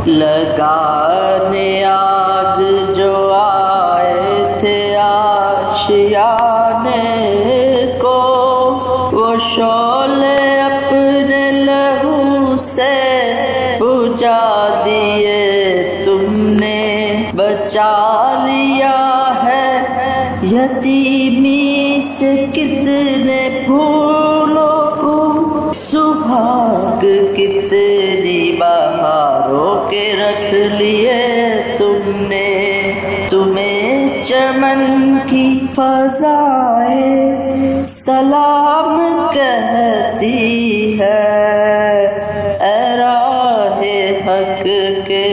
لگانے آگ جو آئے تھے آشیانے کو، وہ شعلے اپنے لہو سے بجھا دیے تم نے، بچا لیا ہے یتیمی سے کتنے پھولوں کو، سبھاگ کتنی بہاروں کے رکھ لیے تم نے، تمہیں چمن کی فضائیں سلام کہتی ہے، اے راہ حق کے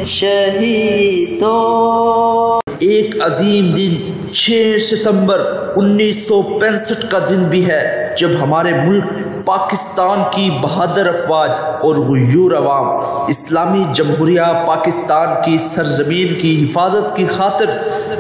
شہیدوں۔ ایک عظیم دن 6 ستمبر 1965 کا دن بھی ہے جب ہمارے ملک پاکستان کی بہادر افواج اور غیور عوام اسلامی جمہوریہ پاکستان کی سرزمین کی حفاظت کی خاطر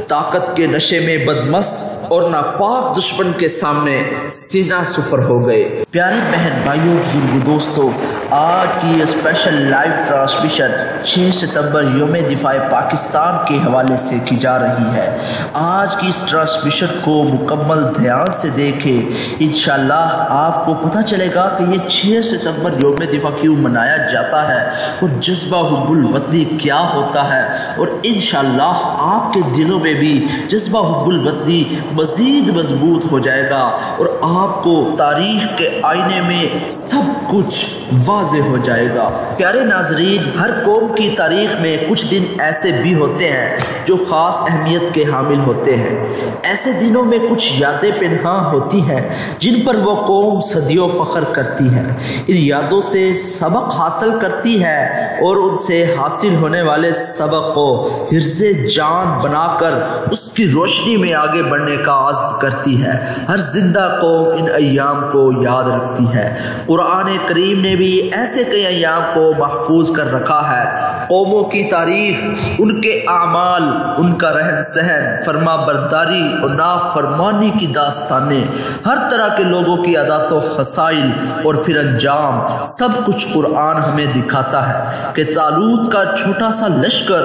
طاقت کے نشے میں بدمست اور ناپاک دشمن کے سامنے سینہ سپر ہو گئے۔ پیارے بہن بھائیوں، بزرگوں، دوستوں، آج کی اسپیشل لائیو ٹرانسمیشن 6 ستمبر یوم دفاع پاکستان کے حوالے سے کی جا رہی ہے۔ آج کی اس ٹرانسمیشن کو مکمل دھیان سے دیکھیں، انشاءاللہ آپ کو پتہ چلے گا کہ یہ 6 ستمبر یوم دفاع کیوں منایا جاتا ہے اور جذبہ حب الوطنی کیا ہوتا ہے، اور انشاءاللہ آپ کے دلوں میں بھی جذبہ حب الوطنی مزید مضبوط ہو جائے گا اور آپ کو تاریخ کے آئینے میں سب کچھ واضح ہو جائے گا۔ پیارے ناظرین، ہر قوم کی تاریخ میں کچھ دن ایسے بھی ہوتے ہیں جو خاص اہمیت کے حامل ہوتے ہیں۔ ایسے دنوں میں کچھ یادیں پنہاں ہوتی ہیں جن پر وہ قوم صدیوں فخر کرتی ہے، ان یادوں سے سبق حاصل کرتی ہے اور ان سے حاصل ہونے والے سبق کو حرز جان بنا کر اس کی روشنی میں آگے بڑھنے کا عزم کرتی ہے۔ ہر زندہ قوم ان ایام کو یاد رکھتی ہے۔ قرآن کریم نے بھی ایسے کئی ایام کو محفوظ کر رکھا ہے۔ قوموں کی تاریخ، ان کے اعمال، ان کا رہن سہن، فرما برداری اور نافرمانی کی داستانیں، ہر طرح کے لوگوں کی عادات و خصائل اور پھر انجام، سب کچھ قرآن ہمیں دکھاتا ہے کہ طالوت کا چھوٹا سا لشکر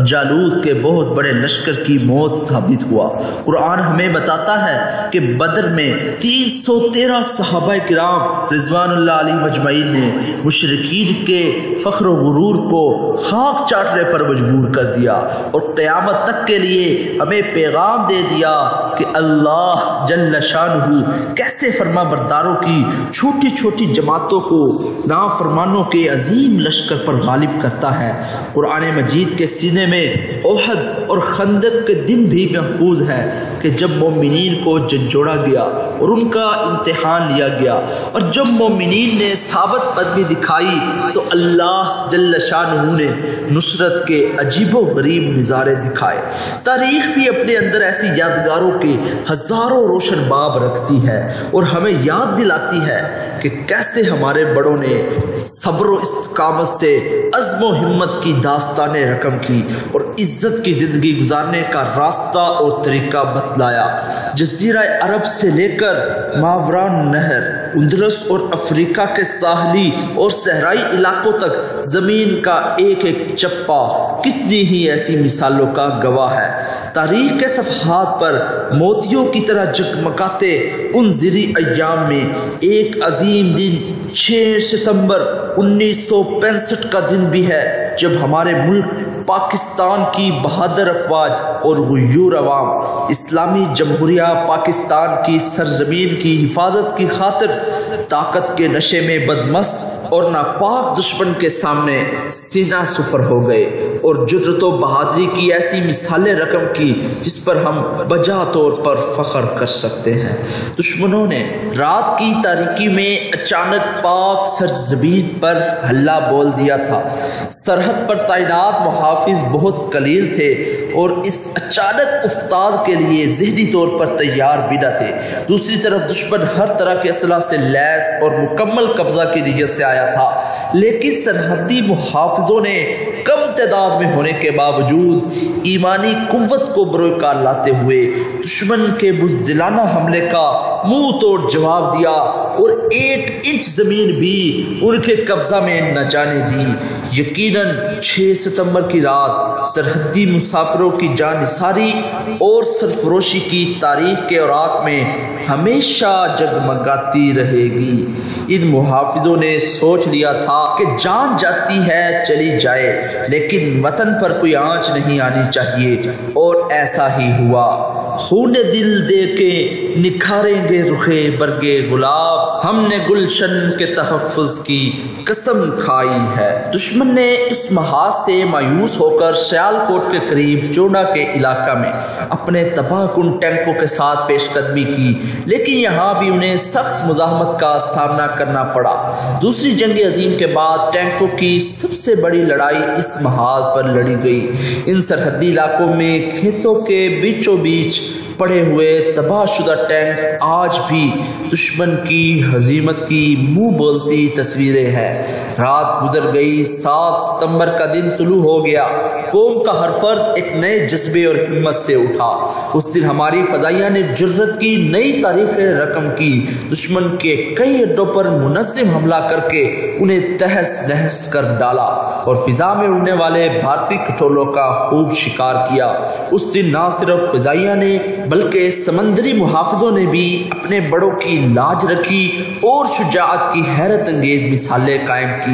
جالوت کے بہت بڑے لشکر کی موت ثابت ہوا۔ قرآن ہمیں بتاتا ہے کہ بدر میں 313 صحابہ کرام رضوان اللہ علیہ مجمعین نے مشرکین کے فخر و غرور کو خاک چاٹنے پر مجبور کر دیا اور قیامت تک کے لیے ہمیں پیغام دے دیا کہ اللہ جل شانہ کیسے فرما برداروں کی چھوٹی چھوٹی جماعتوں کو نافرمانوں کے عظیم لشکر پر غالب کرتا ہے۔ قرآن مجید کے سینے میں احد اور خندق کے دن بھی محفوظ ہے کہ جب مومنین کو جھنجھوڑا گیا اور ان کا امتحان لیا گیا، اور جب مومنین نے ثابت قدمی دکھائی تو اللہ جل شانہ نے نصرت کے عجیب و غریب نظارے دکھائے۔ تاریخ بھی اپنے اندر ایسی یادگاروں کے ہزاروں روشن باب رکھتی ہے اور ہمیں یاد دلاتی ہے کہ کیسے ہمارے بڑوں نے صبر و استقامت سے عزم و ہمت کی داستانیں رقم کی اور عزت کی زندگی گزارنے کا راستہ اور طریقہ بتلایا۔ جزیرہ عرب سے لے کر ماوران نہر، اندلس اور افریقہ کے ساحلی اور صحرائی علاقوں تک زمین کا ایک ایک چپا کتنی ہی ایسی مثالوں کا گواہ ہے۔ تاریخ کے صفحات پر موتیوں کی طرح جگمگاتے ان زری ایام میں ایک عظیم دن 6 ستمبر 1965 کا دن بھی ہے جب ہمارے ملک پاکستان کی بہادر افواج اور غیور عوام اسلامی جمہوریہ پاکستان کی سرزمین کی حفاظت کی خاطر طاقت کے نشے میں بدمست اور ناپاک دشمن کے سامنے سینہ سپر ہو گئے اور جرأت و بہادری کی ایسی مثالیں رقم کی جس پر ہم بجا طور پر فخر کر سکتے ہیں۔ دشمنوں نے رات کی تاریکی میں اچانک پاک سرزمین پر حملہ بول دیا تھا۔ سرحد پر تعینات محافظ بہت قلیل تھے اور اس اچانک افتاد کے لیے ذہنی طور پر تیار بھی نہ تھے۔ دوسری طرف دشمن ہر طرح کے اسلحہ سے لیس اور مکمل قبضہ کی نیت سے آیا تھا، لیکن سرحدی محافظوں نے کم تعداد میں ہونے کے باوجود ایمانی قوت کو بروئے کار لاتے ہوئے دشمن کے بزدلانہ حملے کا منہ توڑ جواب دیا اور 1 انچ زمین بھی ان کے قبضہ میں نہ جانے دی۔ یقیناً 6 ستمبر کی رات سرحدی مسافروں کی جان نثاری اور سرفروشی کی تاریخ کے اوراق میں ہمیشہ جگمگاتی رہے گی۔ ان محافظوں نے سوچ لیا تھا کہ جان جاتی ہے چلی جائے، لیکن وطن پر کوئی آنچ نہیں آنی چاہیے، اور ایسا ہی ہوا۔ خون دل دے کے نکھاریں گے رخے برگے گلاب، ہم نے گلشن کے تحفظ کی قسم کھائی ہے۔ دشمن نے اس محاذ سے مایوس ہو کر سیالکوٹ کے قریب چونڈا کے علاقہ میں اپنے تباہ کن ٹینکوں کے ساتھ پیش قدمی کی، لیکن یہاں بھی انہیں سخت مزاحمت کا سامنا کرنا پڑا۔ دوسری جنگ عظیم کے بعد ٹینکوں کی سب سے بڑی لڑائی اس محاذ پر لڑی گئی۔ ان سرحدی علاقوں میں کھیتوں کے بیچوں بیچ پڑے ہوئے تباہ شدہ ٹینک آج بھی دشمن کی ہزیمت کی منہ بولتی تصویریں ہیں۔ رات گزر گئی، 7 ستمبر کا دن طلوع ہو گیا۔ قوم کا ہر فرد ایک نئے جذبے اور ہمت سے اٹھا۔ اس دن ہماری فضائیہ نے جرت کی نئی تاریخ رقم کی، دشمن کے کئی اڈوں پر منظم حملہ کر کے انہیں تہس نہس کر ڈالا اور فضا میں اڑنے والے بھارتی کھٹولوں کا خوب شکار کیا۔ اس دن نہ صرف فضائیہ نے بلکہ سمندری محافظوں نے بھی اپنے بڑوں کی لاج رکھی اور شجاعت کی حیرت انگیز مثالیں قائم کی۔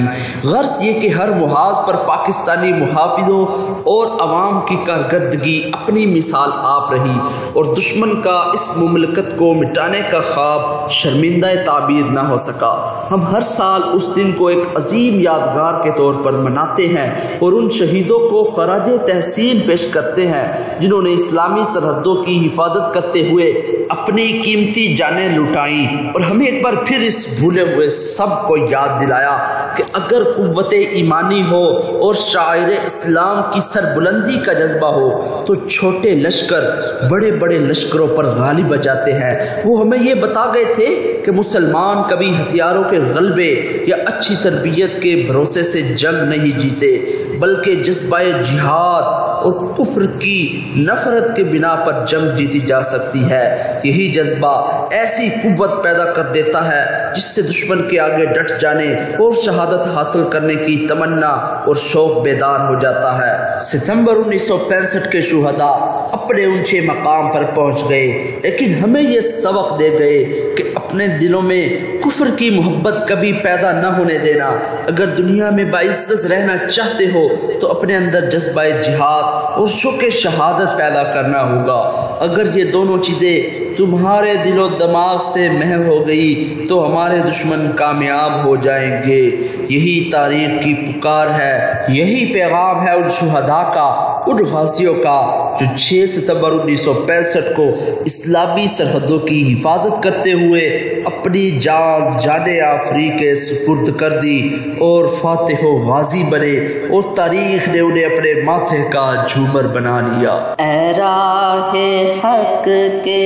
غرض یہ کہ ہر محاذ پر پاکستانی محافظوں اور عوام کی کارکردگی اپنی مثال آپ رہی، اور دشمن کا اس مملکت کو مٹانے کا خواب شرمندہ تعبیر نہ ہو سکا۔ ہم ہر سال اس دن کو ایک عظیم یادگار کے طور پر مناتے ہیں اور ان شہیدوں کو خراج تحسین پیش کرتے ہیں جنہوں نے اسلامی سرحدوں کی حفاظت کرتے ہوئے اپنی قیمتی جانیں لٹائیں، اور ہمیں ایک بار پھر اس بھولے ہوئے سب کو یاد دلایا کہ اگر قوت ایمانی ہو اور شاعر اسلام کی سربلندی کا جذبہ ہو تو چھوٹے لشکر بڑے بڑے لشکروں پر غالب آ جاتے ہیں۔ وہ ہمیں یہ بتا گئے تھے کہ مسلمان کبھی ہتھیاروں کے غلبے یا اچھی تربیت کے بھروسے سے جنگ نہیں جیتے، بلکہ جذبہ جہاد اور کفر کی نفرت کے بنا پر جنگ جیتی جا سکتی ہے۔ یہی جذبہ ایسی قوت پیدا کر دیتا ہے جس سے دشمن کے آگے ڈٹ جانے اور شہادت حاصل کرنے کی تمنا اور شوق بیدار ہو جاتا ہے۔ ستمبر 1965 کے شہداء اپنے اونچے مقام پر پہنچ گئے، لیکن ہمیں یہ سبق دے گئے کہ اپنے دلوں میں کفر کی محبت کبھی پیدا نہ ہونے دینا۔ اگر دنیا میں باعزت رہنا چاہتے ہو تو اپنے اندر جذبہ جہاد اور شوق شہادت پیدا کرنا ہوگا۔ اگر یہ دونوں چیزیں تمہارے دل و دماغ سے محو ہو گئی تو ہمارے دشمن کامیاب ہو جائیں گے۔ یہی تاریخ کی پکار ہے، یہی پیغام ہے ان شہداء کا، ان غازیوں کا جو 6 ستمبر 1965 کو اسلامی سرحدوں کی حفاظت کرتے ہوئے اپنی جان جانے آفری کے سپرد کر دی اور فاتح و غازی بنے، اور تاریخ نے انہیں اپنے ماتھے کا جھومر بنا لیا۔ اے راہ حق کے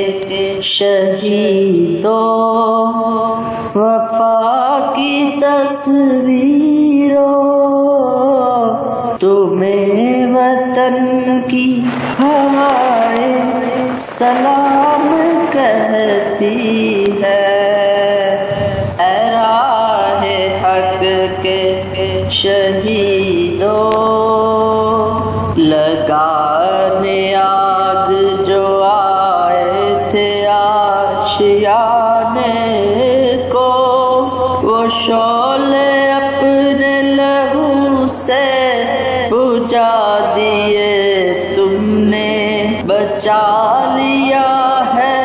شہیدوں، وفا کی تصویروں، تمہیں وطن کی ہوائیں سلام کہتی ہے۔ اے راہ حق کے شہیدوں، لگانے آگ جو آئے تھے آشیانے کو، وہ شعلے اپنے لہو سے بجھا دیے تم نے، بچا لیا ہے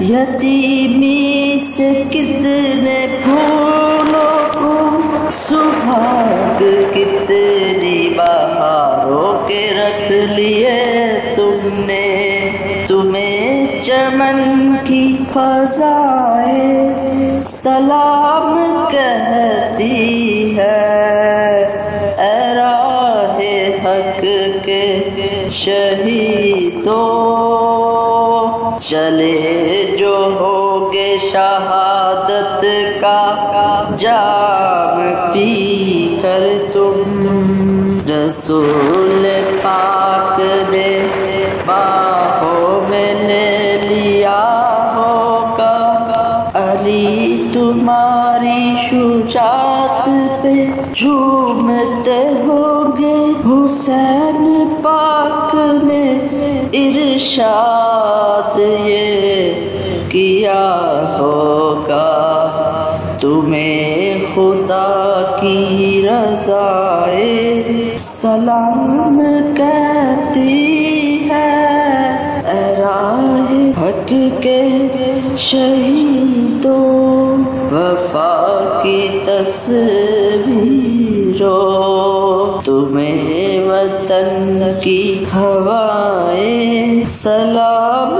یتیمی سے کتنے پھولوں کو، سبھاگ کتنی بہاروں کے رکھ لیے تم نے، تمہیں چمن کی فضائیں سلام کہتی ہے۔ اے راہ حق کے شہیدوں، چلے جو ہوگے شہادت کا جام پی کر تم، رسول پاک نے باہوں میں لے لیا ہوگا علی تمہیں نجات پہ جھومتے ہوگے، حسین پاک نے ارشاد یہ کیا ہوگا، تمہیں خدا کی رضائے سلام کہتی ہے، اے راہ حق کے شہیدوں وفا کی تصویروں، تمہیں وطن کی ہوائیں سلام